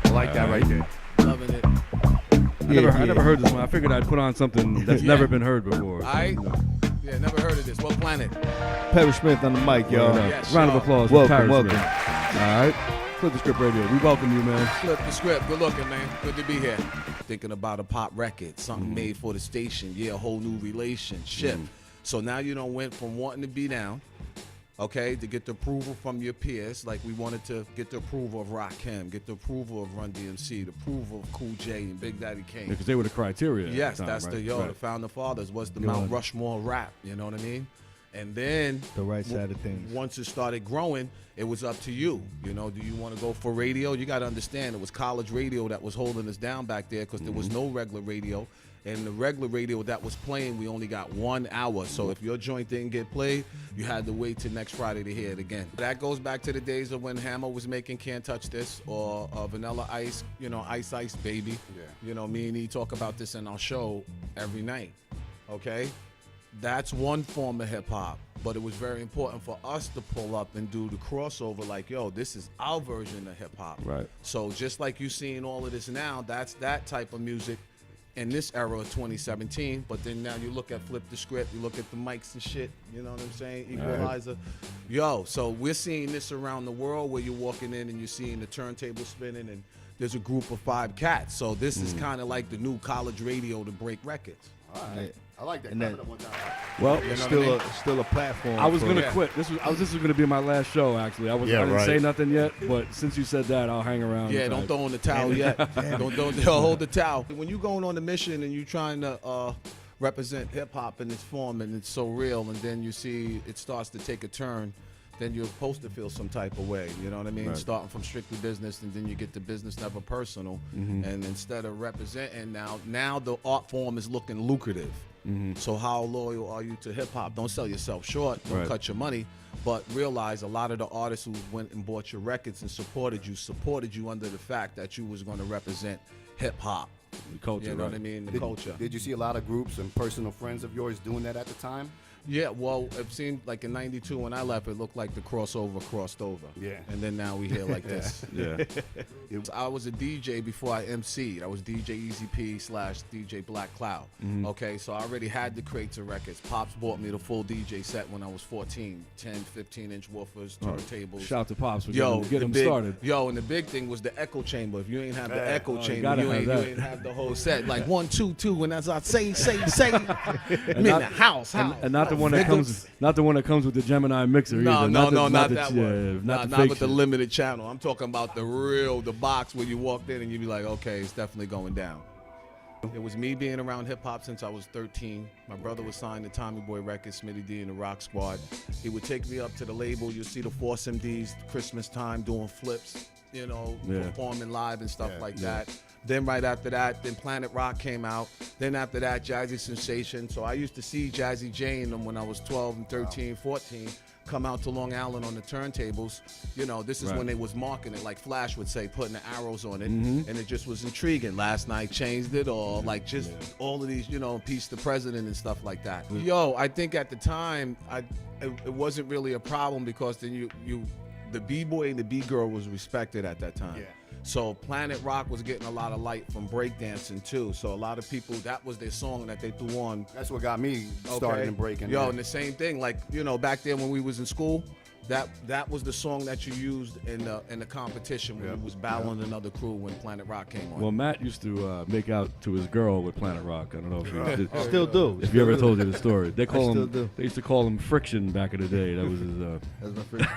I like that right there. Loving it. I never heard this one. I figured I'd put on something that's never been heard before. Yeah, never heard of this. What planet? Perry Smith on the mic, y'all. Yes, Round of applause. Welcome. All right. Flip the Script Radio. We welcome you, man. Flip the Script. Good looking, man. Good to be here. Thinking about a pop record, something made for the station. Yeah, a whole new relationship. So now you done went from wanting to be down, okay, to get the approval from your peers. Like we wanted to get the approval of Rakim, get the approval of Run DMC, the approval of Cool J and Big Daddy Kane. Because they were the criteria. Yes, time, that's right? the Founder Fathers was the Mount Rushmore rap. You know what I mean? And then The right side of things. Once it started growing, it was up to you. You know, do you want to go for radio? You got to understand it was college radio that was holding us down back there because there was no regular radio. And the regular radio that was playing, we only got 1 hour. So if your joint didn't get played, you had to wait till next Friday to hear it again. That goes back to the days of when Hammer was making Can't Touch This or Vanilla Ice, you know, Ice Ice Baby. Yeah. You know, me and he talk about this in our show every night, okay? That's one form of hip-hop, but it was very important for us to pull up and do the crossover like, yo, this is our version of hip-hop. Right. So just like you seeing all of this now, that's that type of music in this era of 2017, but then now you look at Flip the Script, you look at the mics and shit, you know what I'm saying? Equalizer. Yo, so we're seeing this around the world where you're walking in and you're seeing the turntable spinning and there's a group of 5 cats. So this is kind of like the new college radio to break records. All right. I like that. And that- One time. Well, Still a platform. I was for- gonna quit. This was gonna be my last show. Actually, I didn't say nothing yet. But since you said that, I'll hang around. Yeah, don't throw in the towel yet. don't hold the towel. When you going on a mission and you trying to represent hip hop in its form and it's so real, and then you see it starts to take a turn, then you're supposed to feel some type of way. You know what I mean? Right. Starting from strictly business, and then you get to business never personal. And instead of representing now the art form is looking lucrative. So how loyal are you to hip hop? Don't sell yourself short. Don't cut your money. But realize a lot of the artists who went and bought your records and supported you under the fact that you was going to represent hip hop. The culture, You know what I mean? The culture. Did you see a lot of groups and personal friends of yours doing that at the time? Yeah, well, it seemed like in '92 when I left, it looked like the crossover crossed over. Yeah. And then now we hear like this. Yeah. I was a DJ before I MC'd. I was DJ Easy P / DJ Black Cloud. Okay, so I already had the crates of records. Pops bought me the full DJ set when I was 14. 10, 15-inch woofers, turntables. Shout out to Pops for Yo, get him big, started. Yo, and the big thing was the echo chamber. If you ain't have the echo you chamber, gotta you have ain't that. have the whole set. Like 1, 2, 2, and as I say, I'm in the house. And not the one that comes with the Gemini mixer. No, either. not the, that yeah, one. Not Not fake with the shit. limited channel. I'm talking about the box where you walked in and you'd be like, okay, it's definitely going down. It was me being around hip hop since I was 13. My brother was signed to Tommy Boy Records, Smitty D and the Rock Squad. He would take me up to the label. You'll see the Force MDs Christmas time doing flips, you know, performing live and stuff like that. Then right after that, then Planet Rock came out. Then after that, Jazzy Sensation. So I used to see Jazzy J and them when I was 12 and 13, 14, come out to Long Island on the turntables. You know, this is when they was marking it, like Flash would say, putting the arrows on it. And it just was intriguing. Last Night changed it, or like just all of these, you know, Peace the President and stuff like that. Yo, I think at the time, it wasn't really a problem because then the B-boy and the B-girl was respected at that time. Yeah. So Planet Rock was getting a lot of light from breakdancing too. So a lot of people, that was their song that they threw on. That's what got me started in breaking. Yo, and the same thing, like, you know, back then when we was in school, that was the song that you used in the competition when you was battling another crew when Planet Rock came on. Well, Matt used to make out to his girl with Planet Rock. I don't know if you did. Still do. If you ever told you the story, they call still him. do. They used to call him Friction back in the day. That was his. That's my favorite.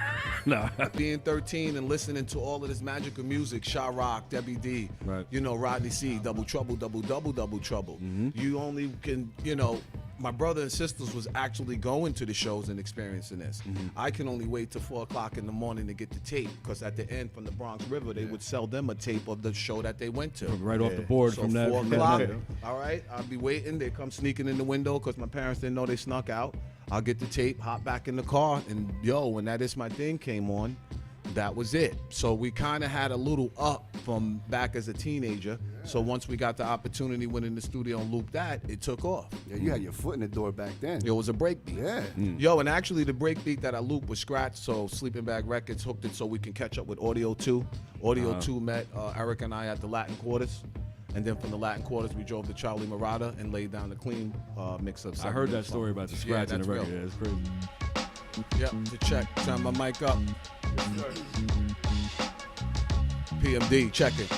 Nah. Being 13 and listening to all of this magical music, Sha Rock, Debbie D, Right. you know, Rodney C, Double Trouble, Double Trouble. You only can, you know, my brother and sisters was actually going to the shows and experiencing this. I can only wait till 4 o'clock in the morning to get the tape because at the end from the Bronx River, they would sell them a tape of the show that they went to. Right off the board So from that. 4 from that o'clock, night. all right, I'll be waiting. They come sneaking in the window because my parents didn't know they snuck out. I'll get the tape, hop back in the car, and yo, when That Is My Thing came on, that was it. So we kind of had a little up from back as a teenager. So once we got the opportunity, went in the studio and looped that, it took off. Yeah, you had your foot in the door back then. It was a break beat. Yeah. Yo, and actually the break beat that I looped was scratched, so Sleeping Bag Records hooked it so we can catch up with Audio 2. Audio 2 met Eric and I at the Latin Quarters. And then from the Latin Quarters, we drove to Charlie Murata and laid down the clean mix of. I heard that story about the scratch in the record. Yeah, it's crazy. Yep, to check. Turn my mic up. PMD, check it.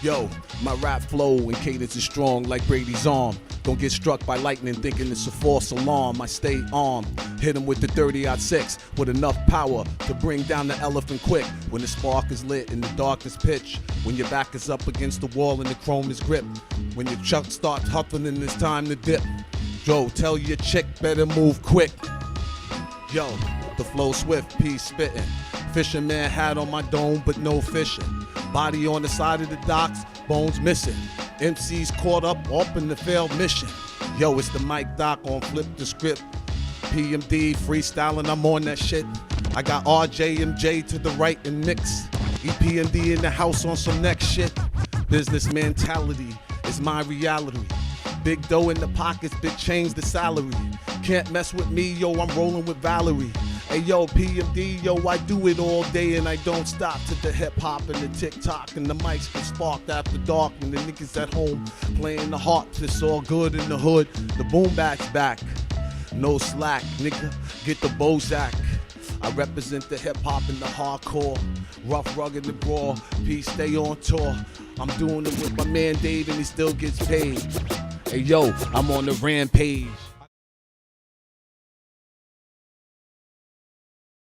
Yo, my rap flow and cadence is strong like Brady's arm. Don't get struck by lightning thinking it's a false alarm. I stay armed, hit him with the 30-06 with enough power to bring down the elephant quick. When the spark is lit in the darkest pitch, when your back is up against the wall and the chrome is gripped, when your chuck starts huffing and it's time to dip. Joe, tell your chick better move quick. Yo, the flow swift, P spittin'. Fisherman hat on my dome, but no fishing. Body on the side of the docks, bones missing. MCs caught up in the failed mission. Yo, it's the Mike Doc on Flip the Script. PMD, freestyling, I'm on that shit. I got RJMJ to the right and mix. EPMD in the house on some next shit. Business mentality is my reality. Big dough in the pockets, big change the salary. Can't mess with me, yo, I'm rolling with Valerie. Hey yo, PMD, yo, I do it all day and I don't stop to the hip hop and the TikTok and the mics get sparked after dark and the niggas at home playing the harps. It's all good in the hood. The boom bap's back, no slack, nigga. Get the Bozak. I represent the hip hop and the hardcore, rough, rugged, and raw. P stay on tour. I'm doing it with my man Dave and he still gets paid. Hey yo, I'm on the rampage.